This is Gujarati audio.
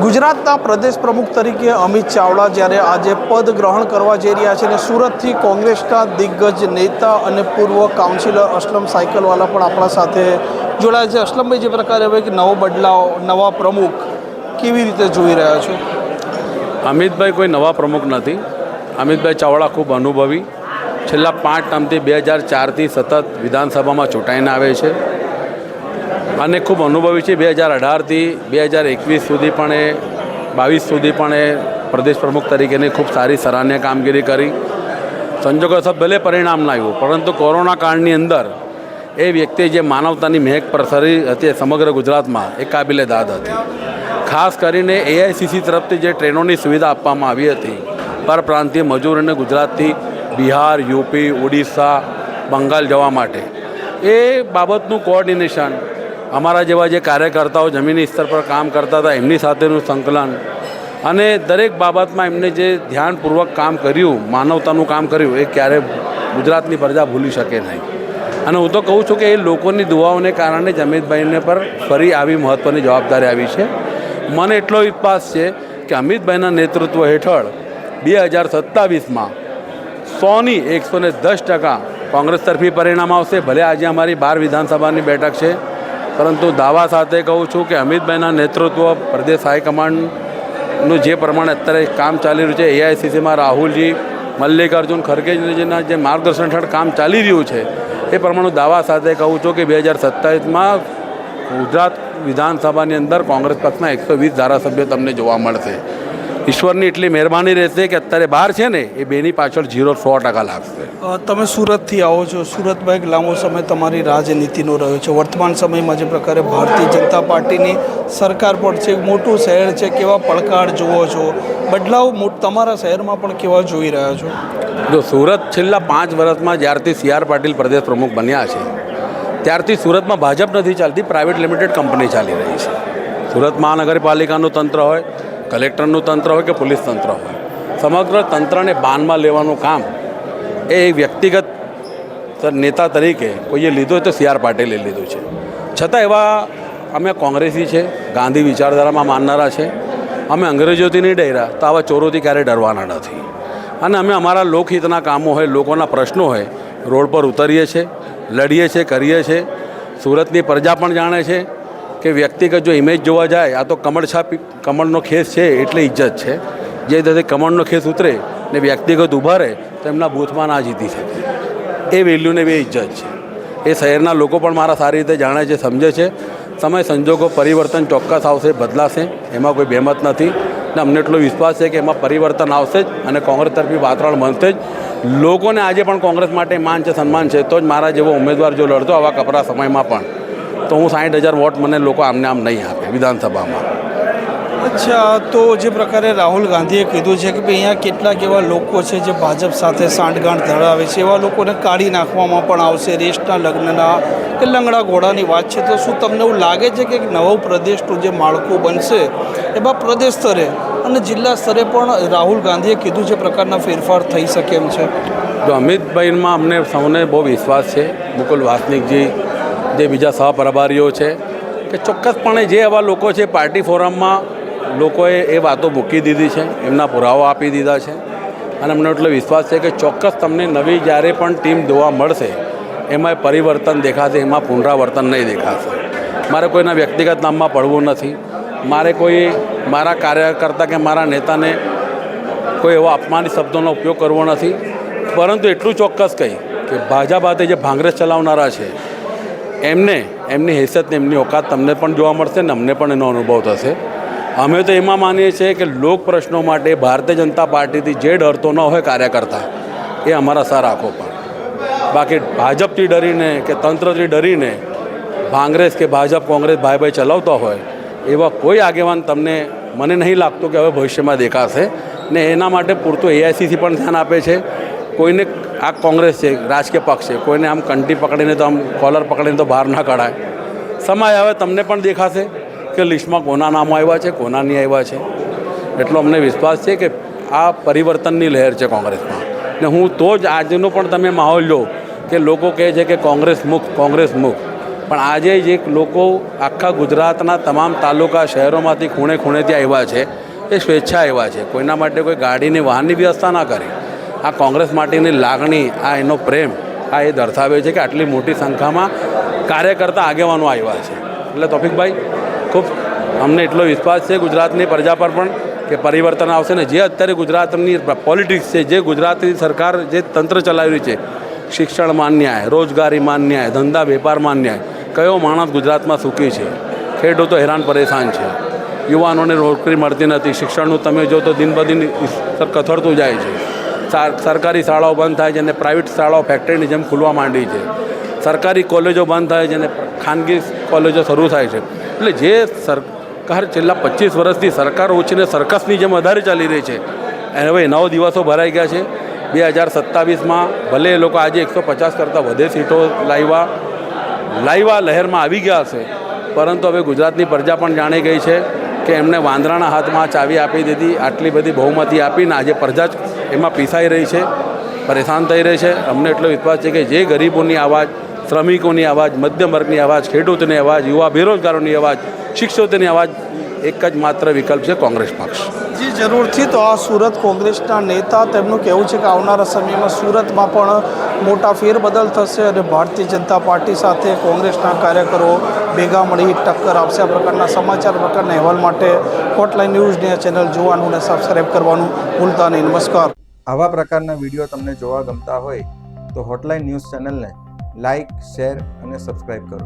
ગુજરાતના પ્રદેશ પ્રમુખ તરીકે અમિત ચાવડા જ્યારે આજે પદ ગ્રહણ કરવા જઈ રહ્યા છે અને સુરતથી કોંગ્રેસના દિગ્ગજ નેતા અને પૂર્વ કાઉન્સિલર અસલમ સાયકલવાલા પણ આપણા સાથે જોડાયા છે. અસલમભાઈ, જે પ્રકારે હવે નવો બદલાવ, નવા પ્રમુખ કેવી રીતે જોઈ રહ્યા છો? અમિતભાઈ કોઈ નવા પ્રમુખ નથી. અમિતભાઈ ચાવડા ખૂબ અનુભવી, છેલ્લા 5 ટર્મથી 2004થી સતત વિધાનસભામાં ચૂંટાઈને આવે છે અને ખૂબ અનુભવી છે. 2018થી 2021 સુધી પણ 22 સુધી પણ એ પ્રદેશ પ્રમુખ તરીકેની ખૂબ સારી સરાહનીય કામગીરી કરી. સંજોગોસર ભલે પરિણામ ના આવ્યું, પરંતુ કોરોના કાળની અંદર એ વ્યક્તિએ જે માનવતાની મહેક પ્રસરી હતી સમગ્ર ગુજરાતમાં, એ કાબિલે દાદ હતી. ખાસ કરીને એઆઈસીસી તરફથી જે ટ્રેનોની સુવિધા આપવામાં આવી હતી પરપ્રાંતીય મજૂરોને ગુજરાતથી બિહાર, યુપી, ઓડિશા, બંગાળ જવા માટે, એ બાબતનું કોઓર્ડિનેશન અમારા જેવા જે કાર્યકર્તાઓ જમીની સ્તર પર કામ કરતા હતા એમની સાથેનું સંકલન અને દરેક બાબતમાં એમને જે ધ્યાનપૂર્વક કામ કર્યું, માનવતાનું કામ કર્યું, એ ક્યારે ગુજરાતની પ્રજા ભૂલી શકે નહીં. અને હું તો કહું છું કે એ લોકોની દુઆઓને કારણે જ અમિતભાઈને પર ફરી આવી મહત્ત્વની જવાબદારી આવી છે. મને એટલો વિશ્વાસ છે કે અમિતભાઈના નેતૃત્વ હેઠળ 2027માં 100ની 110% કોંગ્રેસ તરફી પરિણામ આવશે. ભલે આજે અમારી 12 વિધાનસભાની બેઠક છે, પરંતુ દાવા સાથે કહું છું કે અમિતભાઈના નેતૃત્વ પ્રદેશ હાઈકમાન્ડનું જે પ્રમાણે અત્યારે કામ ચાલી રહ્યું છે, એઆઈસીસીમાં રાહુલજી, મલ્લિકાર્જુન ખરગેજીના જે માર્ગદર્શન હેઠળ કામ ચાલી રહ્યું છે, એ પ્રમાણે દાવા સાથે કહું છું કે 2027માં ગુજરાત વિધાનસભાની અંદર કોંગ્રેસ પક્ષના 120 ધારાસભ્યો તમને જોવા મળશે. ઈશ્વરની એટલી મહેરબાની રહેશે કે અત્યારે 12 છે ને, એ બેની પાછળ 100% લાગશે. તમે સુરતથી આવો છો. સુરતમાં એક લાંબો સમય તમારી રાજનીતિનો રહ્યો છે. વર્તમાન સમયમાં જે પ્રકારે ભારતીય જનતા પાર્ટીની સરકાર પણ છે, મોટું શહેર છે, કેવા પડકાર જુઓ છો? બદલાવ તમારા શહેરમાં પણ કેવા જોઈ રહ્યા છો? જો સુરત છેલ્લા 5 વર્ષમાં જ્યારથી CR પાટીલ પ્રદેશ પ્રમુખ બન્યા છે ત્યારથી સુરતમાં ભાજપ નથી ચાલતી, પ્રાઇવેટ લિમિટેડ કંપની ચાલી રહી છે. સુરત મહાનગરપાલિકાનું તંત્ર હોય, કલેક્ટરનું તંત્ર હોય કે પોલીસ તંત્ર હોય, સમગ્ર તંત્રને બાનમાં લેવાનું કામ એ વ્યક્તિગત નેતા તરીકે કોઈએ લીધું હોય તો CR પાટીલે લીધું છે. છતાં એવા અમે કોંગ્રેસી છે, ગાંધી વિચારધારામાં માનનારા છે, અમે અંગ્રેજોથી નહીં ડર્યા તો આવા ચોરોથી ક્યારેય ડરવાના નથી. અને અમે અમારા લોકહિતના કામો હોય, લોકોના પ્રશ્નો હોય, રોડ પર ઉતરીએ છીએ, લડીએ છીએ, કરીએ છીએ. સુરતની પ્રજા પણ જાણે છે કે વ્યક્તિગત જો ઇમેજ જોવા જાય, આ તો કમળનો ખેસ છે એટલે ઇજ્જત છે. જે રીતે કમળનો ખેસ ઉતરે ને વ્યક્તિગત ઊભા રહે તો એમના બૂથમાં ના જીતી શકે. એ વેલ્યુને એ ઇજ્જત છે. એ શહેરના લોકો પણ મારા સારી રીતે જાણે છે, સમજે છે. સમય સંજોગો પરિવર્તન ચોક્કસ આવશે, બદલાશે, એમાં કોઈ બહેમત નથી. ને અમને એટલો વિશ્વાસ છે કે એમાં પરિવર્તન આવશે જ અને કોંગ્રેસ તરફી વાતાવરણ બનશે જ. લોકોને આજે પણ કોંગ્રેસ માટે માન છે, સન્માન છે. તો જ મારા જેવો ઉમેદવાર જો લડતો આવા કપરા સમયમાં પણ, તો હું 60,000 વોટ મને લોકો આમને આમ નહીં આપે વિધાનસભામાં. અચ્છા, તો જે પ્રકારે રાહુલ ગાંધીએ કીધું છે કે ભાઈ અહીંયા કેટલાક એવા લોકો છે જે ભાજપ સાથે સાંઠગાંઠ ધરાવે છે, એવા લોકોને કાઢી નાખવામાં પણ આવશે. રેસના, લગ્નના કે લંગડા ઘોડાની વાત છે. તો શું તમને એવું લાગે છે કે નવો પ્રદેશનું જે માળખું બનશે એમાં પ્રદેશ સ્તરે અને જિલ્લા સ્તરે પણ રાહુલ ગાંધીએ કીધું છે પ્રકારના ફેરફાર થઈ શકે એમ છે? જો અમિતભાઈમાં અમને સૌને બહુ વિશ્વાસ છે. મુકુલ વાસનિકજી, જે બીજા સહપ્રભારીઓ છે, કે ચોક્કસપણે જે એવા લોકો છે પાર્ટી ફોરમમાં લોકોએ એ વાતો મૂકી દીધી છે, એમના પુરાવા આપી દીધા છે. અને અમને એટલો વિશ્વાસ છે કે ચોક્કસ તમને નવી જ્યારે પણ ટીમ જોવા મળશે એમાં પરિવર્તન દેખાશે, એમાં પુનરાવર્તન નહીં દેખાશે. મારે કોઈના વ્યક્તિગત નામમાં પડવું નથી. મારે કોઈ મારા કાર્યકર્તા કે મારા નેતાને કોઈ એવો અપમાનિત શબ્દોનો ઉપયોગ કરવો નથી. પરંતુ એટલું ચોક્કસ કહી કે ભાજપ હાથે જે ભાંગરેજ ચલાવનારા છે એમની હેસિયત, એમની ઓકાત તમને પણ જોવા મળશે ને અમને પણ એનો અનુભવ થશે. અમે તો એમાં માનીએ છીએ કે લોક પ્રશ્નો માટે ભારતીય જનતા પાર્ટીથી જે ડરતો ન હોય કાર્યકર્તા, એ અમારા સર આંખો પર. બાકી ભાજપથી ડરીને કે તંત્રથી ડરીને ભાંગરેજ કે ભાજપ કોંગ્રેસ ભાઈ ચલાવતા હોય એવા કોઈ આગેવાન તમને મને નહીં લાગતું કે હવે ભવિષ્યમાં દેખાશે. ને એના માટે પૂરતું એઆઈસીસી પણ ધ્યાન આપે છે. કોઈને આ કોંગ્રેસ છે, રાજકીય પક્ષ છે, કોઈને આમ કંટી પકડીને તો આમ કોલર પકડીને તો બહાર ના કાઢાય. સમય આવે તમને પણ દેખાશે કે લિસ્ટમાં કોના નામો આવ્યા છે, કોના નહીં આવ્યા છે. એટલો અમને વિશ્વાસ છે કે આ પરિવર્તનની લહેર છે કોંગ્રેસમાં. ને હું તો જ આજનો પણ તમે માહોલ લો કે લોકો કહે છે કે કોંગ્રેસ મુક્ત, કોંગ્રેસ મુક્ત. પણ આજે જે લોકો આખા ગુજરાતના તમામ તાલુકા શહેરોમાંથી ખૂણે ખૂણેથી આવ્યા છે એ સ્વેચ્છા આવ્યા છે, કોઈના માટે કોઈ ગાડીની વાહનની વ્યવસ્થા ના કરી. આ કોંગ્રેસ માટેની લાગણી, આ એનો પ્રેમ, આ એ દર્શાવે છે કે આટલી મોટી સંખ્યામાં કાર્યકર્તા આગેવાનો આવ્યા છે. એટલે તોફિકભાઈ, ખૂબ અમને એટલો વિશ્વાસ છે ગુજરાતની પ્રજા પર પણ કે પરિવર્તન આવશે ને જે અત્યારે ગુજરાતની પોલિટિક્સ છે, જે ગુજરાતની સરકાર જે તંત્ર ચલાવી રહી છે, શિક્ષણમાં ન્યાય, રોજગારીમાં ન્યાય, ધંધા વેપારમાં ન્યાય, કયો માણસ ગુજરાતમાં સુખી છે? ખેડૂતો હેરાન પરેશાન છે, યુવાનોને નોકરી મળતી નથી, શિક્ષણનું તમે જો તો દિન બદિન કથળતું જાય છે, સરકારી શાળાઓ બંધ થાય છે અને પ્રાઇવેટ શાળાઓ ફેક્ટરીની જેમ ખુલવા માંડી છે, સરકારી કોલેજો બંધ થાય છે અને ખાનગી કોલેજો શરૂ થાય છે. એટલે જે સરકાર છેલ્લા 25 વર્ષથી સરકાર ઓછીને સર્કસની જેમ વધારે ચાલી રહી છે, હવે 9 દિવસો ભરાઈ ગયા છે. 2027માં ભલે એ લોકો આજે 150 કરતાં વધે સીટો લાવ્યા લહેરમાં આવી ગયા હશે, પરંતુ હવે ગુજરાતની પ્રજા પણ જાણી ગઈ છે કે એમને વાંદરાના હાથમાં ચાવી આપી દીધી, આટલી બધી બહુમતી આપીને આજે પ્રજા જ એમાં પીસાઈ રહી છે, પરેશાન થઈ રહી છે. અમને એટલો વિશ્વાસ છે કે જે ગરીબોની અવાજ, શ્રમિકોની અવાજ, મધ્યમ વર્ગની અવાજ, ખેડૂતોની અવાજ, યુવા બેરોજગારોની અવાજ, શિક્ષકોની અવાજ, એક જ માત્ર વિકલ્પ છે કોંગ્રેસ પક્ષ. જી જરૂરથી. તો આ સુરત કોંગ્રેસના નેતા, તેમનું કહેવું છે કે આવનારા સમયમાં સુરતમાં પણ મોટા ફેરબદલ થશે અને ભારતીય જનતા પાર્ટી સાથે કોંગ્રેસના કાર્યકરો ભેગા મળી ટક્કર આપશે. આ પ્રકારના સમાચાર, પ્રકારના અહેવાલ માટે હોટલાઇન ન્યૂઝની ચેનલ જોવાનું અને સબસ્ક્રાઈબ કરવાનું ભૂલતા નહીં. નમસ્કાર. આવા પ્રકારના વિડીયો તમને જોવા ગમતા હોય તો હોટલાઇન ન્યૂઝ ચેનલને લાઇક, શેર અને સબસ્ક્રાઈબ કરો.